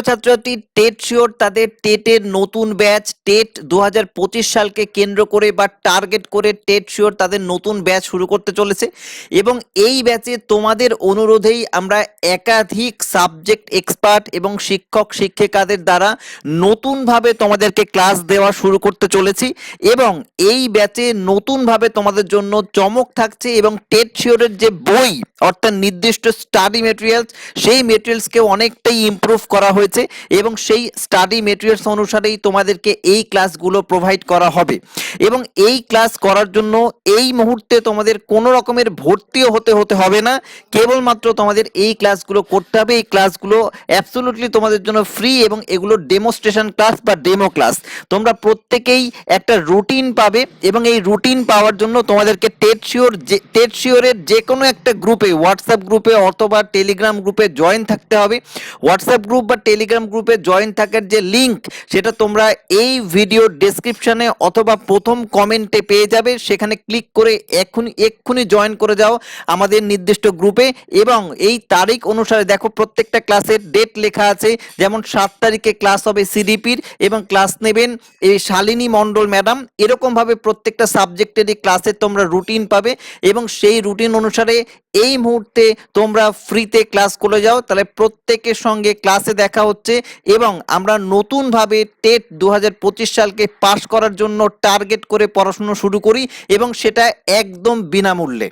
ছাত্রছাত্রী TET sure তাদের টেটের নতুন ব্যাচ টেট 2025 সালকে কেন্দ্র করে বা টার্গেট করে টেট শিওর তাদের নতুন ব্যাচ শুরু করতে চলেছে এবং এই ব্যাচে তোমাদের অনুরোধেই আমরা একাধিক সাবজেক্ট এক্সপার্ট এবং শিক্ষক শিক্ষিকাদের দ্বারা নতুনভাবে তোমাদেরকে ক্লাস দেওয়া শুরু করতে চলেছি এবং এই ব্যাচে নতুনভাবে তোমাদের জন্য চমক থাকছে এবং টেট শিওরের যে বই অর্থাৎ নির্দিষ্ট স্টাডি মেটেরিয়ালস সেই মেটেরিয়ালসকেও অনেকটাই ইমপ্রুভ করা হয়েছে এবং সেই স্টাডি মেটেরিয়ালস অনুসারেই তোমাদেরকে এই ক্লাসগুলো প্রোভাইড করা হবে এবং এই ক্লাস করার জন্য এই মুহূর্তে তোমাদের কোনো রকমের ভর্তিও হতে হবে না, কেবলমাত্র তোমাদের এই ক্লাসগুলো করতে হবে। এই ক্লাসগুলো অ্যাবসলিউটলি তোমাদের জন্য ফ্রি এবং এগুলো ডেমোস্ট্রেশন ক্লাস বা ডেমো ক্লাস। তোমরা প্রত্যেকেই একটা রুটিন পাবে এবং এই রুটিন পাওয়ার জন্য তোমাদেরকে টেট শিওরের যে কোনো একটা গ্রুপে, হোয়াটসঅ্যাপ গ্রুপে অথবা টেলিগ্রাম গ্রুপে জয়েন থাকতে হবে। হোয়াটসঅ্যাপ গ্রুপ বা টেলিগ্রাম গ্রুপে জয়েন থাকার যে লিঙ্ক সেটা তোমরা এই ভিডিও ডেসক্রিপশনে অথবা প্রথম কমেন্টে পেয়ে যাবে, সেখানে ক্লিক করে এক্ষুনি জয়েন করে যাও আমাদের নির্দিষ্ট গ্রুপে। এবং এই তারিখ অনুসারে দেখো প্রত্যেকটা ক্লাসের ডেট লেখা আছে, যেমন 7 তারিখে ক্লাস হবে সিডিপির এবং ক্লাস নেবেন এই শালিনী মণ্ডল ম্যাডাম। এরকমভাবে প্রত্যেকটা সাবজেক্টেরই ক্লাসের তোমরা রুটিন পাবে এবং সেই রুটিন অনুসারে এই মুহূর্তে তোমরা ফ্রিতে ক্লাস করে যাও। তাহলে প্রত্যেকের সঙ্গে ক্লাসে দেখা হচ্ছে এবং আমরা নতুনভাবে টেট 2025 সালকে পাস করার জন্য টার্গেট করে পড়াশোনা শুরু করি এবং সেটা একদম বিনামূল্যে।